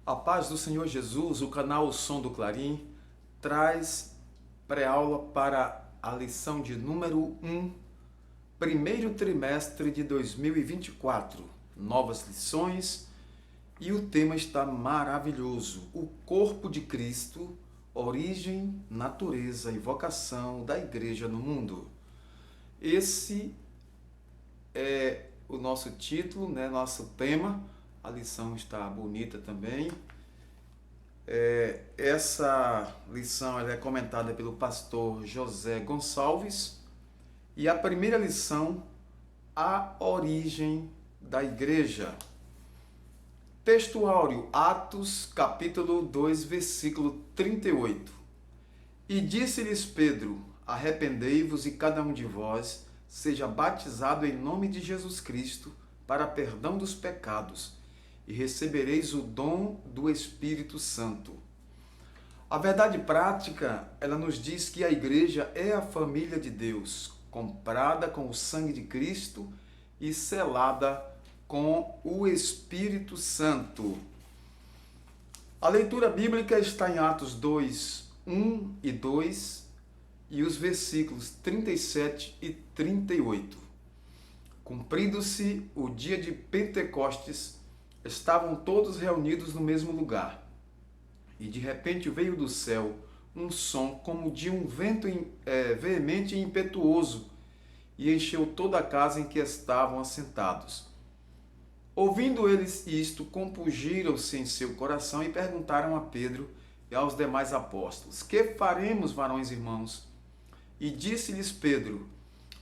A paz do Senhor Jesus, o canal Som do Clarim, traz pré-aula para a lição de número 1, primeiro trimestre de 2024. Novas lições e o tema está maravilhoso. O corpo de Cristo, origem, natureza e vocação da igreja no mundo. Esse é o nosso título, nosso tema. A lição está bonita também. Essa lição ela é comentada pelo pastor José Gonçalves. E a primeira lição, a origem da igreja. Texto áureo, Atos, capítulo 2, versículo 38. E disse-lhes Pedro, arrependei-vos e cada um de vós seja batizado em nome de Jesus Cristo para perdão dos pecados, e recebereis o dom do Espírito Santo. A verdade prática, ela nos diz que a igreja é a família de Deus, comprada com o sangue de Cristo e selada com o Espírito Santo. A leitura bíblica está em Atos 2, 1 e 2 e os versículos 37 e 38. Cumprindo-se o dia de Pentecostes, estavam todos reunidos no mesmo lugar. E de repente veio do céu um som como de um vento veemente e impetuoso, e encheu toda a casa em que estavam assentados. Ouvindo eles isto, compungiram-se em seu coração e perguntaram a Pedro e aos demais apóstolos: Que faremos, varões irmãos? E disse-lhes Pedro: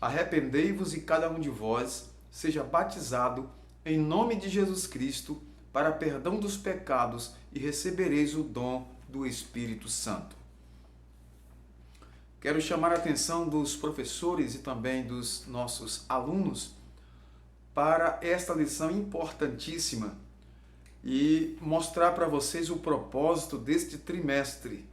Arrependei-vos e cada um de vós seja batizado em nome de Jesus Cristo para perdão dos pecados e recebereis o dom do Espírito Santo. Quero chamar a atenção dos professores e também dos nossos alunos para esta lição importantíssima e mostrar para vocês o propósito deste trimestre,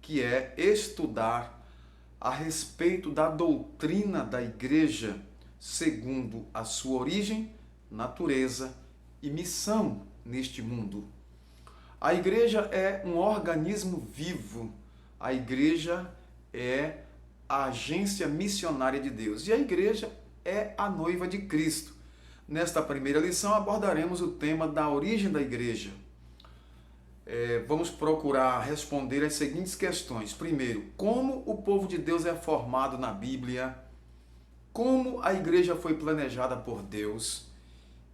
que é estudar a respeito da doutrina da igreja, segundo a sua origem, natureza e missão neste mundo. A igreja é um organismo vivo. A igreja é a agência missionária de Deus. E a igreja é a noiva de Cristo. Nesta primeira lição abordaremos o tema da origem da igreja. Vamos procurar responder as seguintes questões. Primeiro, como o povo de Deus é formado na Bíblia? Como a igreja foi planejada por Deus?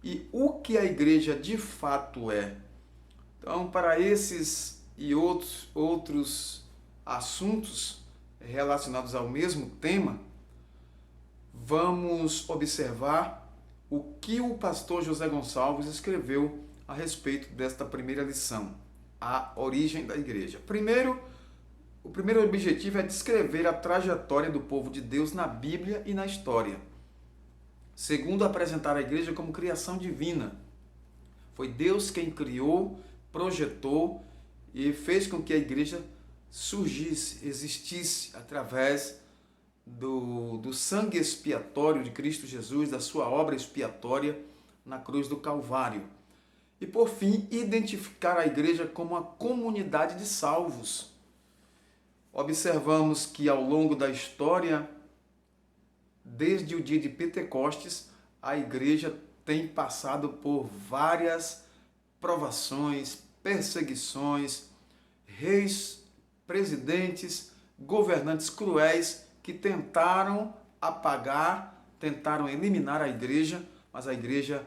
E o que a igreja de fato é? Então, para esses e outros assuntos relacionados ao mesmo tema, vamos observar o que o pastor José Gonçalves escreveu a respeito desta primeira lição, a origem da igreja. O primeiro objetivo é descrever a trajetória do povo de Deus na Bíblia e na história. Segundo, apresentar a igreja como criação divina. Foi Deus quem criou, projetou e fez com que a igreja surgisse, existisse através do sangue expiatório de Cristo Jesus, da sua obra expiatória na cruz do Calvário. E por fim, identificar a igreja como uma comunidade de salvos. Observamos que ao longo da história, desde o dia de Pentecostes, a igreja tem passado por várias provações, perseguições, reis, presidentes, governantes cruéis que tentaram apagar, tentaram eliminar a igreja, mas a igreja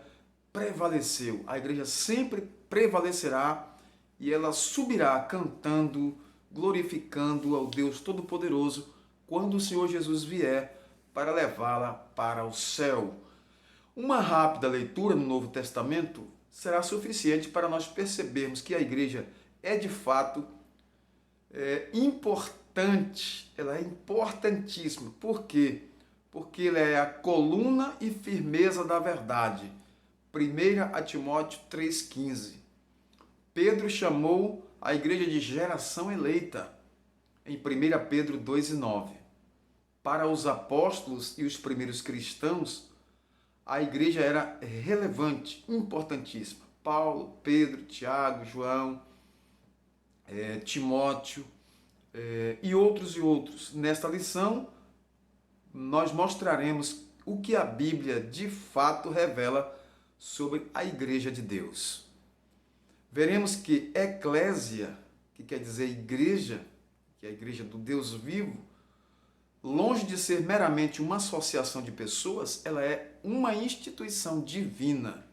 prevaleceu. A igreja sempre prevalecerá e ela subirá cantando, glorificando ao Deus Todo-Poderoso quando o Senhor Jesus vier para levá-la para o céu. Uma rápida leitura no Novo Testamento será suficiente para nós percebermos que a igreja é de fato importante, ela é importantíssima. Por quê? Porque ela é a coluna e firmeza da verdade. 1 Timóteo 3,15. Pedro chamou a igreja de geração eleita, em 1 Pedro 2,9. Para os apóstolos e os primeiros cristãos, a igreja era relevante, importantíssima. Paulo, Pedro, Tiago, João, Timóteo e outros. Nesta lição, nós mostraremos o que a Bíblia de fato revela sobre a Igreja de Deus. Veremos que eclésia, que quer dizer igreja, que é a igreja do Deus vivo, longe de ser meramente uma associação de pessoas, ela é uma instituição divina.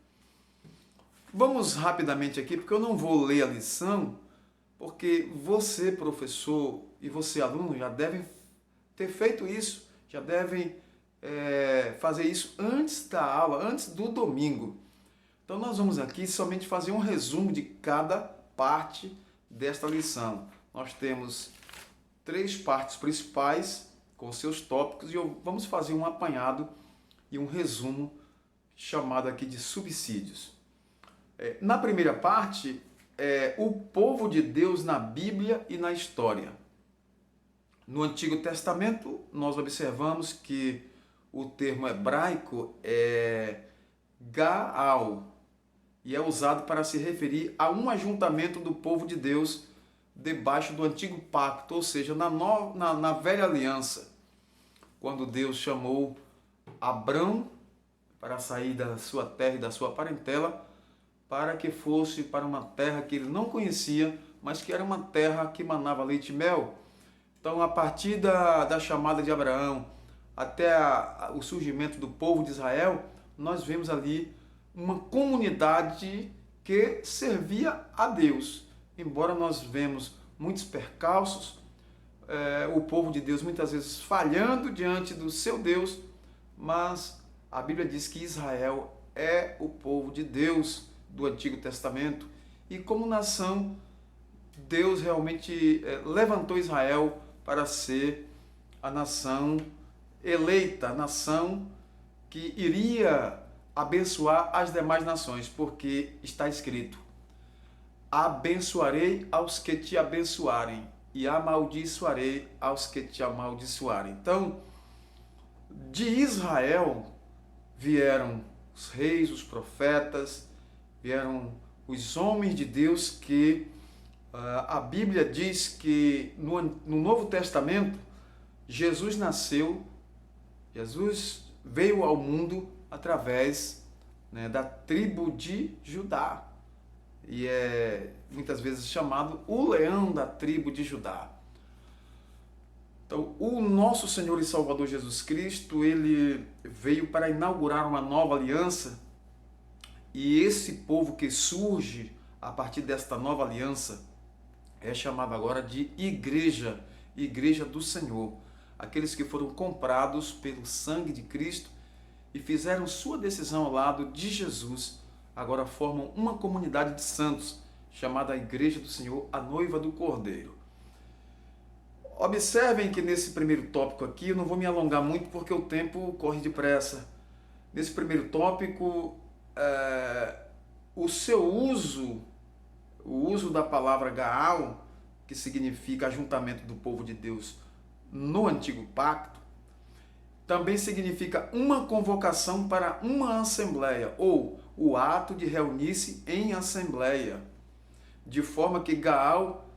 Vamos rapidamente aqui, porque eu não vou ler a lição, porque você, professor, e você, aluno, já devem ter feito isso, já devem fazer isso antes da aula, antes do domingo. Então nós vamos aqui somente fazer um resumo de cada parte desta lição. Nós temos 3 partes principais com seus tópicos e vamos fazer um apanhado e um resumo chamado aqui de subsídios. Na primeira parte, o povo de Deus na Bíblia e na história. No Antigo Testamento, nós observamos que o termo hebraico é Gaal e é usado para se referir a um ajuntamento do povo de Deus debaixo do antigo pacto, ou seja, na velha aliança, quando Deus chamou Abrão para sair da sua terra e da sua parentela, para que fosse para uma terra que ele não conhecia, mas que era uma terra que manava leite e mel. Então, a partir da chamada de Abraão até o surgimento do povo de Israel, nós vemos ali uma comunidade que servia a Deus. Embora nós vemos muitos percalços, o povo de Deus muitas vezes falhando diante do seu Deus, mas a Bíblia diz que Israel é o povo de Deus do Antigo Testamento e como nação, Deus realmente levantou Israel para ser a nação eleita, a nação que iria abençoar as demais nações, porque está escrito: abençoarei aos que te abençoarem e amaldiçoarei aos que te amaldiçoarem. Então, de Israel vieram os reis, os profetas, vieram os homens de Deus que a Bíblia diz que no Novo Testamento Jesus nasceu, Jesus veio ao mundo através da tribo de Judá. E é muitas vezes chamado o leão da tribo de Judá. Então, o nosso Senhor e Salvador Jesus Cristo, ele veio para inaugurar uma nova aliança, e esse povo que surge a partir desta nova aliança é chamado agora de igreja, igreja do Senhor. Aqueles que foram comprados pelo sangue de Cristo e fizeram sua decisão ao lado de Jesus, agora formam uma comunidade de santos, chamada a Igreja do Senhor, a noiva do Cordeiro. Observem que nesse primeiro tópico aqui, eu não vou me alongar muito porque o tempo corre depressa. Nesse primeiro tópico, o uso da palavra Gaal, que significa ajuntamento do povo de Deus no Antigo Pacto, também significa uma convocação para uma assembleia, ou o ato de reunir-se em assembleia, de forma que Gaal,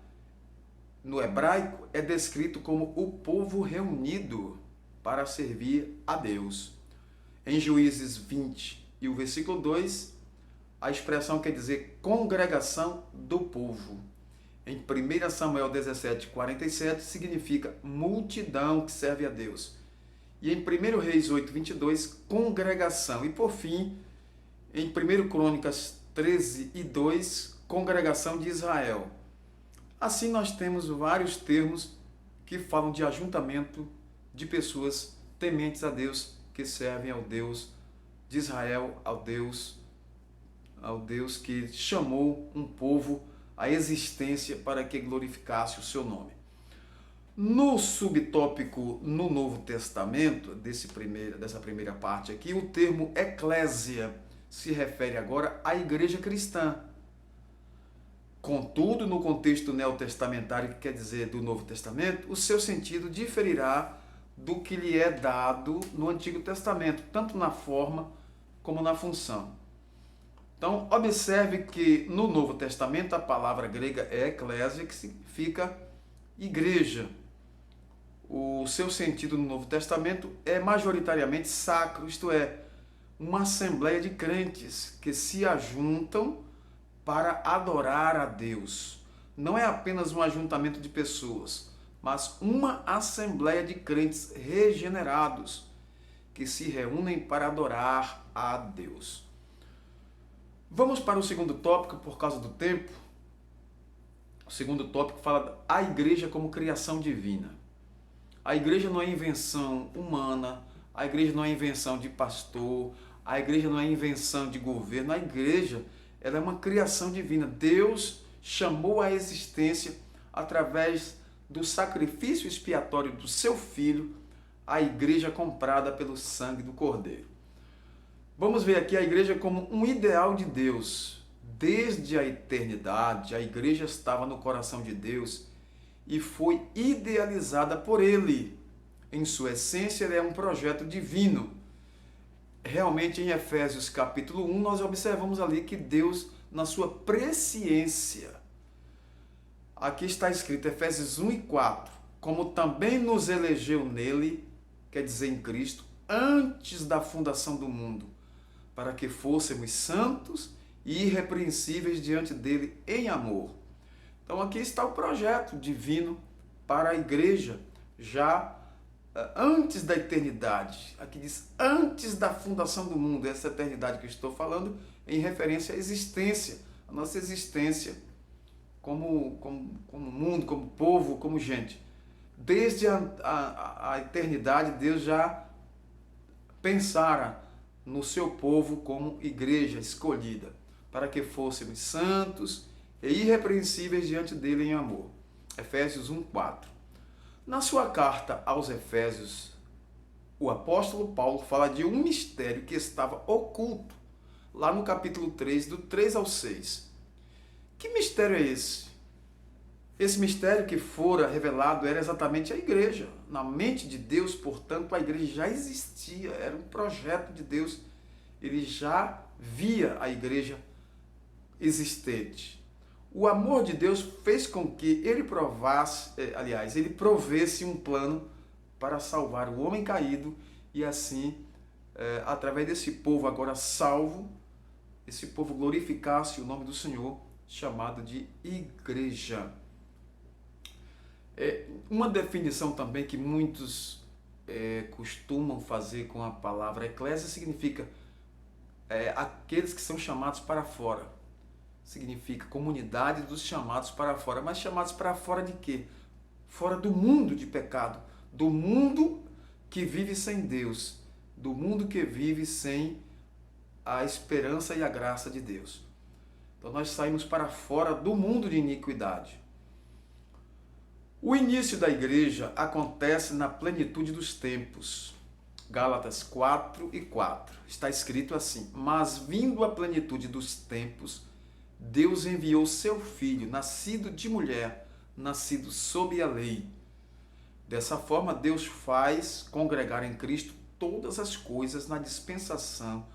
no hebraico, é descrito como o povo reunido para servir a Deus. Em Juízes 20 e o versículo 2, a expressão quer dizer congregação do povo. Em 1 Samuel 17, 47, significa multidão que serve a Deus. E em 1 Reis 8, 22, congregação. E por fim, em 1 Crônicas 13 e 2, congregação de Israel. Assim nós temos vários termos que falam de ajuntamento de pessoas tementes a Deus, que servem ao Deus de Israel, ao Deus que chamou um povo à existência para que glorificasse o seu nome. No subtópico no Novo Testamento, dessa primeira parte aqui, o termo eclésia se refere agora à igreja cristã. Contudo, no contexto neotestamentário, que quer dizer do Novo Testamento, o seu sentido diferirá do que lhe é dado no Antigo Testamento, tanto na forma como na função. Então, observe que no Novo Testamento a palavra grega é eclésia, que significa igreja. O seu sentido no Novo Testamento é majoritariamente sacro, isto é, uma assembleia de crentes que se ajuntam para adorar a Deus. Não é apenas um ajuntamento de pessoas, mas uma assembleia de crentes regenerados que se reúnem para adorar a Deus. Vamos para o segundo tópico, por causa do tempo. O segundo tópico fala a igreja como criação divina. A igreja não é invenção humana, a igreja não é invenção de pastor, a igreja não é invenção de governo, a igreja ela é uma criação divina. Deus chamou à existência através do sacrifício expiatório do seu Filho, a igreja comprada pelo sangue do Cordeiro. Vamos ver aqui a igreja como um ideal de Deus. Desde a eternidade, a igreja estava no coração de Deus e foi idealizada por Ele. Em sua essência, ela é um projeto divino. Realmente, em Efésios capítulo 1, nós observamos ali que Deus, na sua presciência, aqui está escrito, Efésios 1 e 4, como também nos elegeu nele, quer dizer, em Cristo, antes da fundação do mundo, para que fôssemos santos e irrepreensíveis diante dele em amor. Então aqui está o projeto divino para a igreja, já antes da eternidade. Aqui diz antes da fundação do mundo, essa eternidade que eu estou falando em referência à existência, a nossa existência como mundo, como povo, como gente. Desde a eternidade, Deus já pensara no seu povo como igreja escolhida, para que fôssemos santos e irrepreensíveis diante dele em amor. Efésios 1:4. Na sua carta aos Efésios, o apóstolo Paulo fala de um mistério que estava oculto, lá no capítulo 3, do 3 ao 6. Que mistério é esse? Esse mistério que fora revelado era exatamente a igreja. Na mente de Deus, portanto, a igreja já existia, era um projeto de Deus. Ele já via a igreja existente. O amor de Deus fez com que ele ele provesse um plano para salvar o homem caído e assim, através desse povo agora salvo, esse povo glorificasse o nome do Senhor, chamado de igreja. Uma definição também que muitos costumam fazer com a palavra eclésia significa aqueles que são chamados para fora. Significa comunidade dos chamados para fora. Mas chamados para fora de quê? Fora do mundo de pecado, do mundo que vive sem Deus, do mundo que vive sem a esperança e a graça de Deus. Então nós saímos para fora do mundo de iniquidade. O início da igreja acontece na plenitude dos tempos. Gálatas 4:4. Está escrito assim: mas vindo a plenitude dos tempos, Deus enviou seu Filho, nascido de mulher, nascido sob a lei. Dessa forma, Deus faz congregar em Cristo todas as coisas na dispensação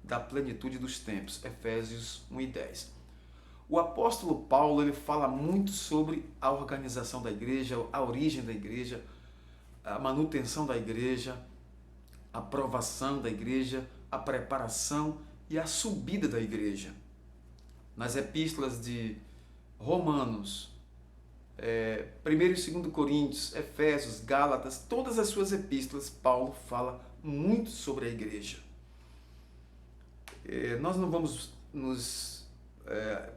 da plenitude dos tempos. Efésios 1:10. O apóstolo Paulo ele fala muito sobre a organização da igreja, a origem da igreja, a manutenção da igreja, a aprovação da igreja, a preparação e a subida da igreja. Nas epístolas de Romanos, 1 e 2 Coríntios, Efésios, Gálatas, todas as suas epístolas, Paulo fala muito sobre a igreja. Nós não vamos nos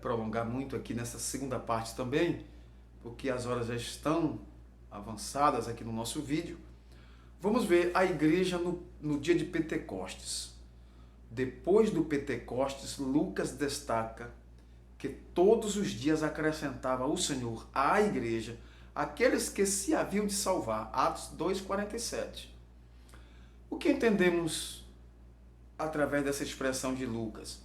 prolongar muito aqui nessa segunda parte também, porque as horas já estão avançadas aqui no nosso vídeo. Vamos ver a igreja no dia de Pentecostes. Depois do Pentecostes, Lucas destaca que todos os dias acrescentava o Senhor à igreja aqueles que se haviam de salvar. Atos 2:47. O que entendemos através dessa expressão de Lucas?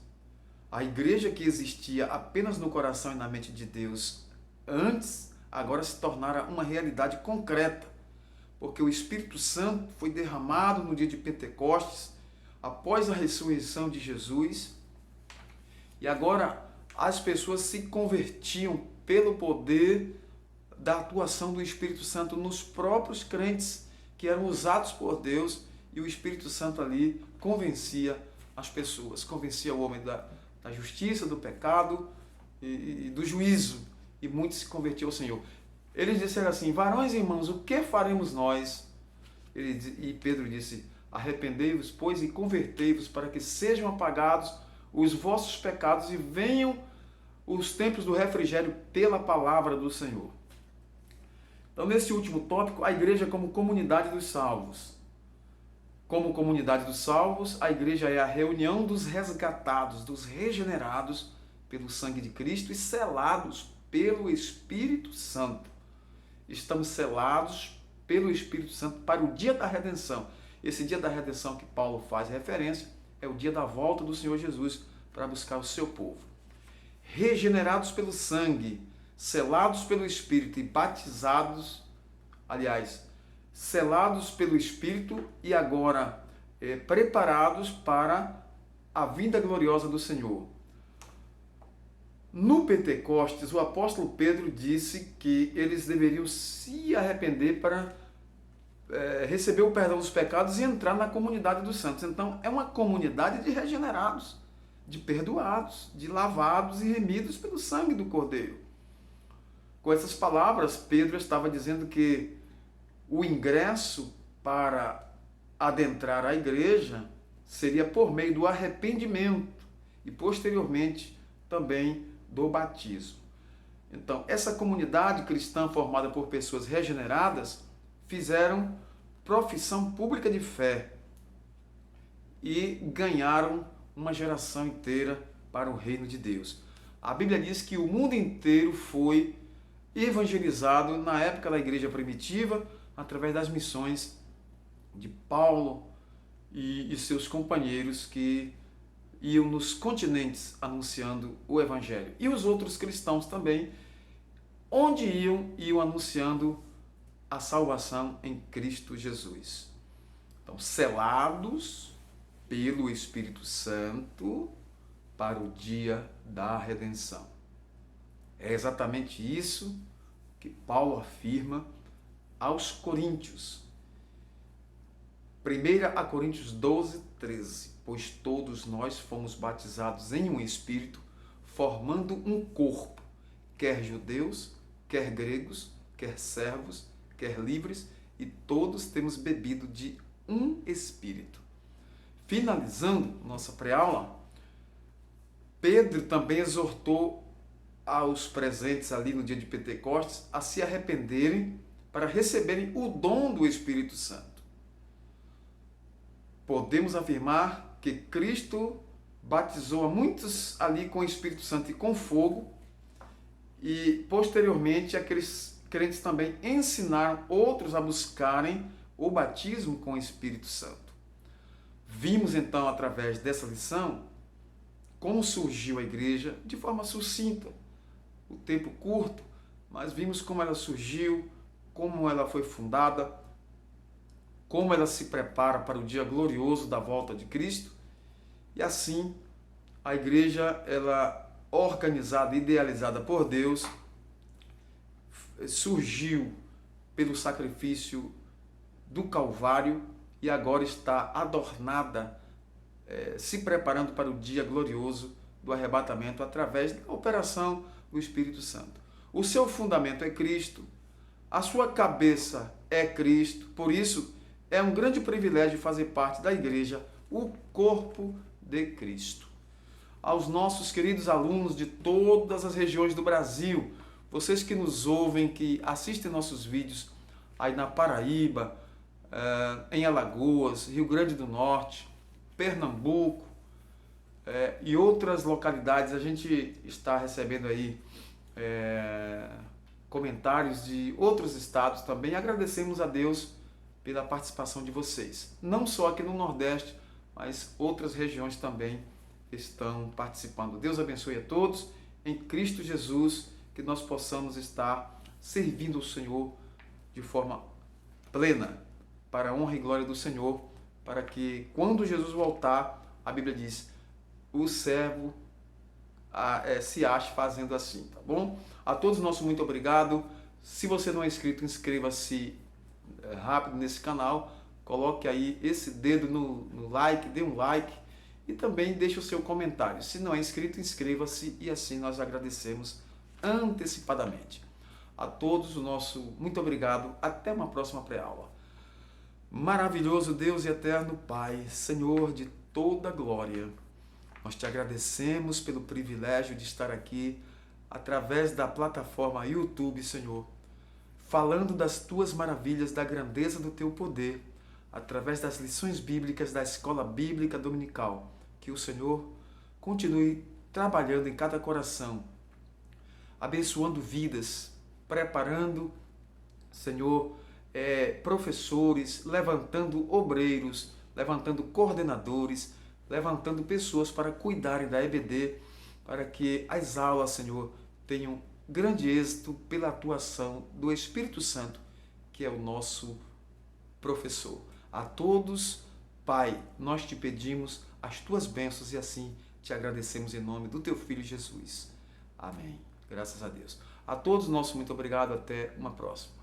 A igreja que existia apenas no coração e na mente de Deus antes, agora se tornara uma realidade concreta, porque o Espírito Santo foi derramado no dia de Pentecostes, após a ressurreição de Jesus, E agora as pessoas se convertiam pelo poder da atuação do Espírito Santo nos próprios crentes que eram usados por Deus, e o Espírito Santo ali convencia as pessoas, convencia o homem da justiça, do pecado e do juízo, e muitos se convertiam ao Senhor. Eles disseram assim: varões e irmãos, o que faremos nós? E Pedro disse: arrependei-vos, pois, e convertei-vos, para que sejam apagados os vossos pecados e venham os tempos do refrigério pela palavra do Senhor. Então, nesse último tópico, a igreja como comunidade dos salvos. Como comunidade dos salvos, a igreja é a reunião dos resgatados, dos regenerados pelo sangue de Cristo e selados pelo Espírito Santo. Estamos selados pelo Espírito Santo para o dia da redenção. Esse dia da redenção que Paulo faz referência é o dia da volta do Senhor Jesus para buscar o seu povo. Regenerados pelo sangue, selados pelo Espírito e batizados, selados pelo Espírito e agora preparados para a vinda gloriosa do Senhor. No Pentecostes, o apóstolo Pedro disse que eles deveriam se arrepender para receber o perdão dos pecados e entrar na comunidade dos santos. Então, é uma comunidade de regenerados, de perdoados, de lavados e remidos pelo sangue do Cordeiro. Com essas palavras, Pedro estava dizendo que o ingresso para adentrar a igreja seria por meio do arrependimento e, posteriormente, também do batismo. Então, essa comunidade cristã formada por pessoas regeneradas fizeram profissão pública de fé e ganharam uma geração inteira para o reino de Deus. A Bíblia diz que o mundo inteiro foi evangelizado na época da igreja primitiva através das missões de Paulo e seus companheiros que iam nos continentes anunciando o evangelho. E os outros cristãos também, onde iam anunciando a salvação em Cristo Jesus. Então, selados pelo Espírito Santo para o dia da redenção. É exatamente isso que Paulo afirma aos Coríntios. 1 Coríntios 12, 13. Pois todos nós fomos batizados em um Espírito, formando um corpo, quer judeus, quer gregos, quer servos, quer livres, e todos temos bebido de um Espírito. Finalizando nossa pré-aula, Pedro também exortou aos presentes ali no dia de Pentecostes a se arrependerem para receberem o dom do Espírito Santo. Podemos afirmar que Cristo batizou a muitos ali com o Espírito Santo e com fogo, e posteriormente aqueles crentes também ensinaram outros a buscarem o batismo com o Espírito Santo. Vimos então, através dessa lição, como surgiu a igreja de forma sucinta, o tempo curto, mas vimos como ela surgiu, como ela foi fundada, como ela se prepara para o dia glorioso da volta de Cristo. E assim, a igreja, ela organizada, idealizada por Deus, surgiu pelo sacrifício do Calvário e agora está adornada, se preparando para o dia glorioso do arrebatamento através da operação do Espírito Santo. O seu fundamento é Cristo, a sua cabeça é Cristo, por isso é um grande privilégio fazer parte da igreja, o corpo de Cristo. Aos nossos queridos alunos de todas as regiões do Brasil, vocês que nos ouvem, que assistem nossos vídeos aí na Paraíba, em Alagoas, Rio Grande do Norte, Pernambuco e outras localidades, a gente está recebendo aí comentários de outros estados também. Agradecemos a Deus pela participação de vocês. Não só aqui no Nordeste, mas outras regiões também estão participando. Deus abençoe a todos. Em Cristo Jesus, que nós possamos estar servindo o Senhor de forma plena, para a honra e glória do Senhor, para que quando Jesus voltar, a Bíblia diz, o servo se ache fazendo assim, tá bom? A todos nosso muito obrigado. Se você não é inscrito, inscreva-se rápido nesse canal. Coloque aí esse dedo no like, dê um like e também deixe o seu comentário. Se não é inscrito, inscreva-se e assim nós agradecemos antecipadamente. A todos o nosso muito obrigado. Até uma próxima pré-aula. Maravilhoso Deus e eterno Pai, Senhor de toda glória, nós te agradecemos pelo privilégio de estar aqui através da plataforma YouTube, Senhor, falando das tuas maravilhas, da grandeza do teu poder, através das lições bíblicas da Escola Bíblica Dominical. Que o Senhor continue trabalhando em cada coração, abençoando vidas, preparando, Senhor, professores, levantando obreiros, levantando coordenadores, levantando pessoas para cuidarem da EBD, para que as aulas, Senhor, tenham grande êxito pela atuação do Espírito Santo, que é o nosso professor. A todos, Pai, nós te pedimos as tuas bênçãos e assim te agradecemos em nome do teu Filho Jesus. Amém. Graças a Deus. A todos, nosso muito obrigado. Até uma próxima.